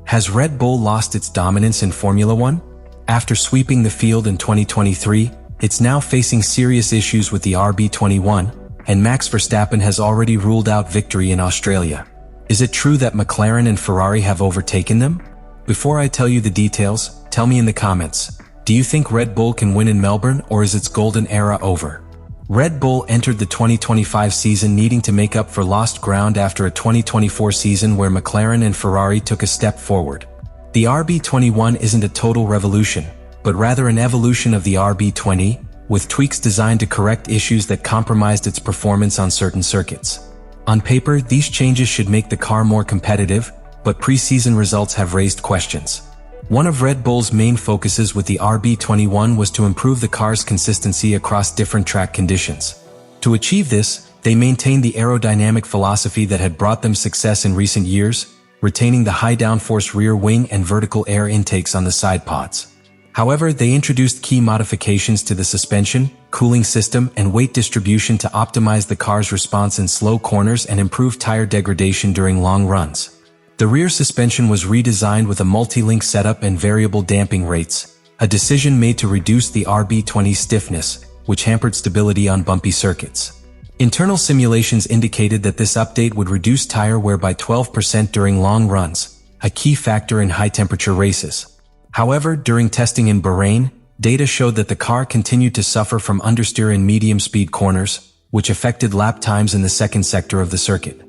Has Red Bull lost its dominance in Formula One? After sweeping the field in 2023, it's now facing serious issues with the RB21, and Max Verstappen has already ruled out victory in Australia. Is it true that McLaren and Ferrari have overtaken them? Before I tell you the details, tell me in the comments. Do you think Red Bull can win in Melbourne, or is its golden era over? Red Bull entered the 2025 season needing to make up for lost ground after a 2024 season where McLaren and Ferrari took a step forward. The RB21 isn't a total revolution, but rather an evolution of the RB20, with tweaks designed to correct issues that compromised its performance on certain circuits. On paper, these changes should make the car more competitive, but preseason results have raised questions. One of Red Bull's main focuses with the RB21 was to improve the car's consistency across different track conditions. To achieve this, they maintained the aerodynamic philosophy that had brought them success in recent years, retaining the high downforce rear wing and vertical air intakes on the side pods. However, they introduced key modifications to the suspension, cooling system, and weight distribution to optimize the car's response in slow corners and improve tire degradation during long runs. The rear suspension was redesigned with a multi-link setup and variable damping rates, a decision made to reduce the RB20's stiffness, which hampered stability on bumpy circuits. Internal simulations indicated that this update would reduce tire wear by 12% during long runs, a key factor in high-temperature races. However, during testing in Bahrain, data showed that the car continued to suffer from understeer in medium-speed corners, which affected lap times in the second sector of the circuit.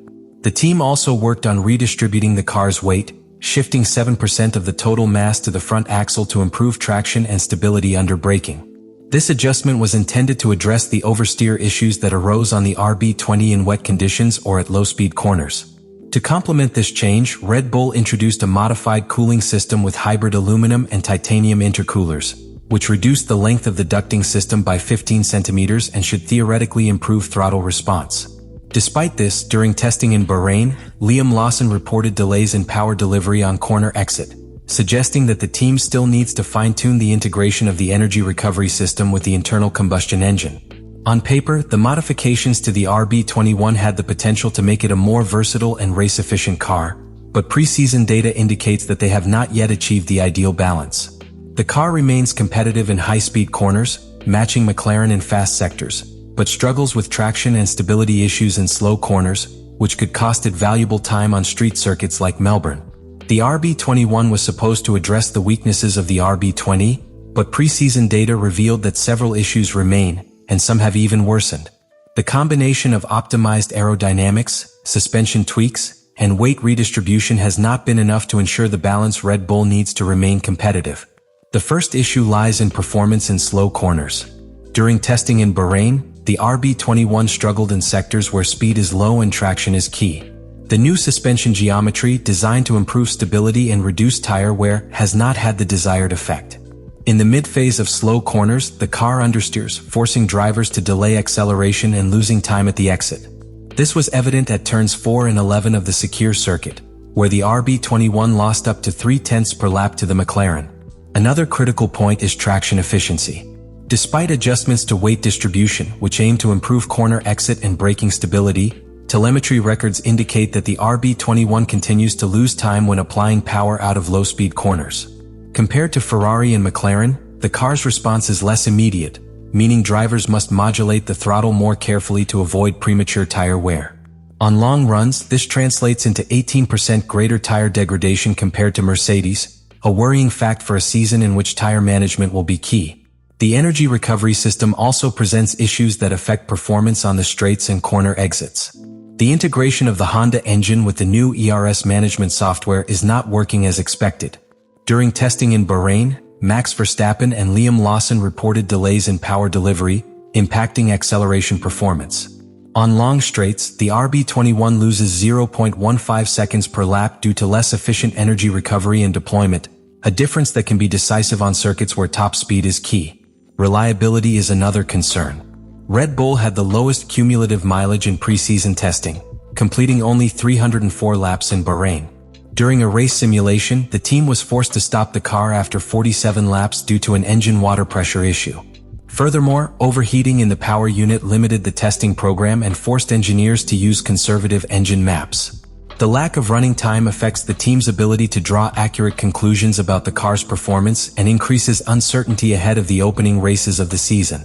The team also worked on redistributing the car's weight, shifting 7% of the total mass to the front axle to improve traction and stability under braking. This adjustment was intended to address the oversteer issues that arose on the RB20 in wet conditions or at low-speed corners. To complement this change, Red Bull introduced a modified cooling system with hybrid aluminum and titanium intercoolers, which reduced the length of the ducting system by 15 centimeters and should theoretically improve throttle response. Despite this, during testing in Bahrain, Liam Lawson reported delays in power delivery on corner exit, suggesting that the team still needs to fine-tune the integration of the energy recovery system with the internal combustion engine. On paper, the modifications to the RB21 had the potential to make it a more versatile and race-efficient car, but preseason data indicates that they have not yet achieved the ideal balance. The car remains competitive in high-speed corners, matching McLaren in fast sectors, but struggles with traction and stability issues in slow corners, which could cost it valuable time on street circuits like Melbourne. The RB21 was supposed to address the weaknesses of the RB20, but preseason data revealed that several issues remain, and some have even worsened. The combination of optimized aerodynamics, suspension tweaks, and weight redistribution has not been enough to ensure the balance Red Bull needs to remain competitive. The first issue lies in performance in slow corners. During testing in Bahrain, the RB21 struggled in sectors where speed is low and traction is key. The new suspension geometry, designed to improve stability and reduce tire wear, has not had the desired effect. In the mid-phase of slow corners, the car understeers, forcing drivers to delay acceleration and losing time at the exit. This was evident at turns 4 and 11 of the secure circuit, where the RB21 lost up to 0.3 per lap to the McLaren. Another critical point is traction efficiency. Despite adjustments to weight distribution, which aim to improve corner exit and braking stability, telemetry records indicate that the RB21 continues to lose time when applying power out of low-speed corners. Compared to Ferrari and McLaren, the car's response is less immediate, meaning drivers must modulate the throttle more carefully to avoid premature tire wear. On long runs, this translates into 18% greater tire degradation compared to Mercedes, a worrying fact for a season in which tire management will be key. The energy recovery system also presents issues that affect performance on the straights and corner exits. The integration of the Honda engine with the new ERS management software is not working as expected. During testing in Bahrain, Max Verstappen and Liam Lawson reported delays in power delivery, impacting acceleration performance. On long straights, the RB21 loses 0.15 seconds per lap due to less efficient energy recovery and deployment, a difference that can be decisive on circuits where top speed is key. Reliability is another concern. Red Bull had the lowest cumulative mileage in preseason testing, completing only 304 laps in Bahrain. During a race simulation, the team was forced to stop the car after 47 laps due to an engine water pressure issue. Furthermore, overheating in the power unit limited the testing program and forced engineers to use conservative engine maps. The lack of running time affects the team's ability to draw accurate conclusions about the car's performance and increases uncertainty ahead of the opening races of the season.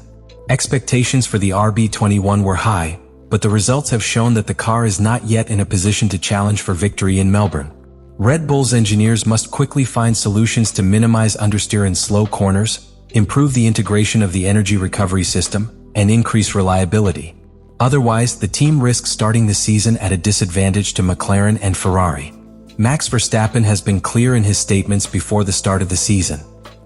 Expectations for the RB21 were high, but the results have shown that the car is not yet in a position to challenge for victory in Melbourne. Red Bull's engineers must quickly find solutions to minimize understeer in slow corners, improve the integration of the energy recovery system, and increase reliability. Otherwise, the team risks starting the season at a disadvantage to McLaren and Ferrari. Max Verstappen has been clear in his statements before the start of the season.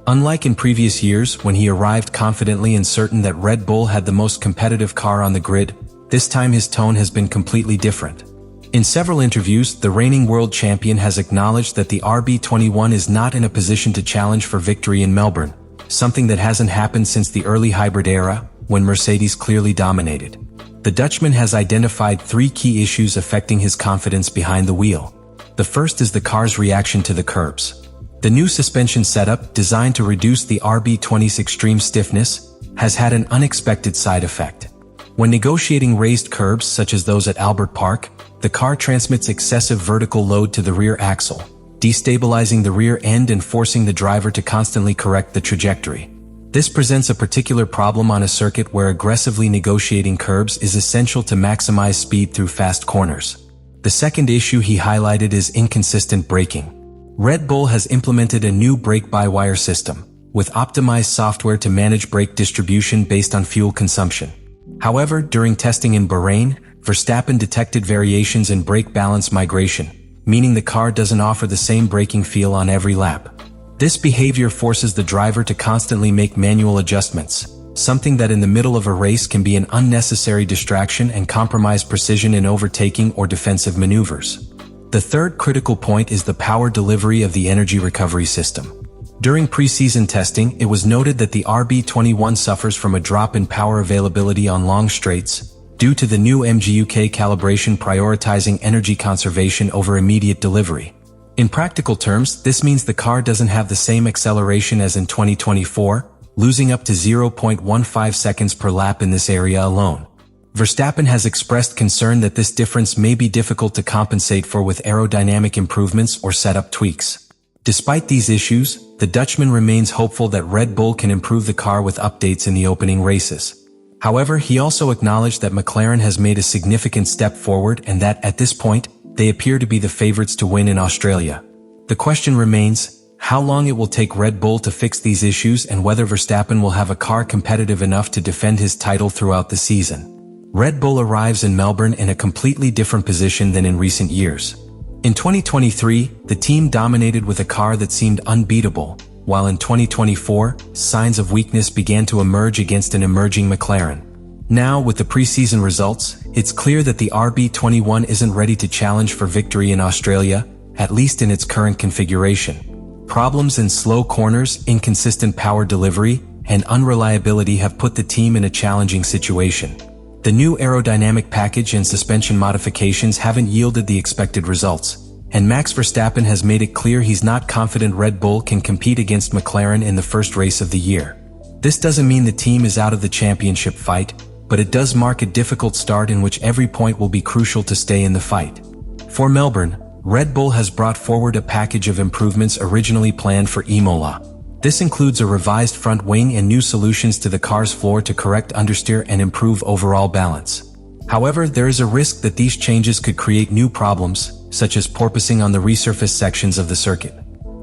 Unlike in previous years when he arrived confidently and certain that Red Bull had the most competitive car on the grid, this time his tone has been completely different. In several interviews, the reigning world champion has acknowledged that the RB21 is not in a position to challenge for victory in Melbourne, something that hasn't happened since the early hybrid era, when Mercedes clearly dominated. The Dutchman has identified 3 key issues affecting his confidence behind the wheel. The first is the car's reaction to the curbs. The new suspension setup, designed to reduce the RB20's extreme stiffness, has had an unexpected side effect. When negotiating raised curbs such as those at Albert Park, the car transmits excessive vertical load to the rear axle, destabilizing the rear end and forcing the driver to constantly correct the trajectory. This presents a particular problem on a circuit where aggressively negotiating curbs is essential to maximize speed through fast corners. The second issue he highlighted is inconsistent braking. Red Bull has implemented a new brake-by-wire system, with optimized software to manage brake distribution based on fuel consumption. However, during testing in Bahrain, Verstappen detected variations in brake balance migration, meaning the car doesn't offer the same braking feel on every lap. This behavior forces the driver to constantly make manual adjustments, something that in the middle of a race can be an unnecessary distraction and compromise precision in overtaking or defensive maneuvers. The third critical point is the power delivery of the energy recovery system. During preseason testing, it was noted that the RB21 suffers from a drop in power availability on long straights, due to the new MGUK calibration prioritizing energy conservation over immediate delivery. In practical terms, this means the car doesn't have the same acceleration as in 2024, losing up to 0.15 seconds per lap in this area alone. Verstappen has expressed concern that this difference may be difficult to compensate for with aerodynamic improvements or setup tweaks. Despite these issues, the Dutchman remains hopeful that Red Bull can improve the car with updates in the opening races. However, he also acknowledged that McLaren has made a significant step forward and that, at this point, they appear to be the favorites to win in Australia. The question remains, how long it will take Red Bull to fix these issues and whether Verstappen will have a car competitive enough to defend his title throughout the season. Red Bull arrives in Melbourne in a completely different position than in recent years. In 2023, the team dominated with a car that seemed unbeatable, while in 2024, signs of weakness began to emerge against an emerging McLaren. Now, with the preseason results, it's clear that the RB21 isn't ready to challenge for victory in Australia, at least in its current configuration. Problems in slow corners, inconsistent power delivery, and unreliability have put the team in a challenging situation. The new aerodynamic package and suspension modifications haven't yielded the expected results, and Max Verstappen has made it clear he's not confident Red Bull can compete against McLaren in the first race of the year. This doesn't mean the team is out of the championship fight, but it does mark a difficult start in which every point will be crucial to stay in the fight. For Melbourne, Red Bull has brought forward a package of improvements originally planned for Imola. This includes a revised front wing and new solutions to the car's floor to correct understeer and improve overall balance. However, there is a risk that these changes could create new problems, such as porpoising on the resurfaced sections of the circuit.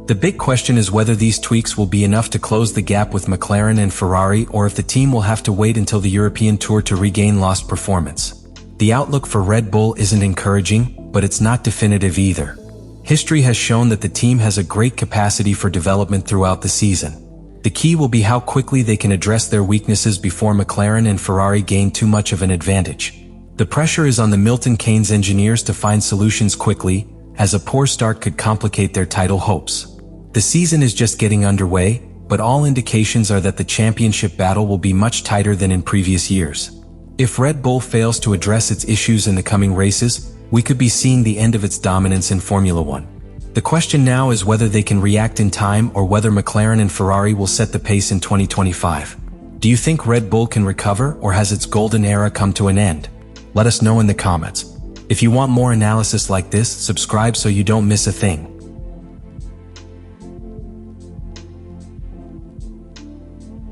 The big question is whether these tweaks will be enough to close the gap with McLaren and Ferrari, or if the team will have to wait until the European Tour to regain lost performance. The outlook for Red Bull isn't encouraging, but it's not definitive either. History has shown that the team has a great capacity for development throughout the season. The key will be how quickly they can address their weaknesses before McLaren and Ferrari gain too much of an advantage. The pressure is on the Milton Keynes engineers to find solutions quickly, as a poor start could complicate their title hopes. The season is just getting underway, but all indications are that the championship battle will be much tighter than in previous years. If Red Bull fails to address its issues in the coming races, we could be seeing the end of its dominance in Formula One. The question now is whether they can react in time or whether McLaren and Ferrari will set the pace in 2025. Do you think Red Bull can recover, or has its golden era come to an end? Let us know in the comments. If you want more analysis like this, subscribe so you don't miss a thing.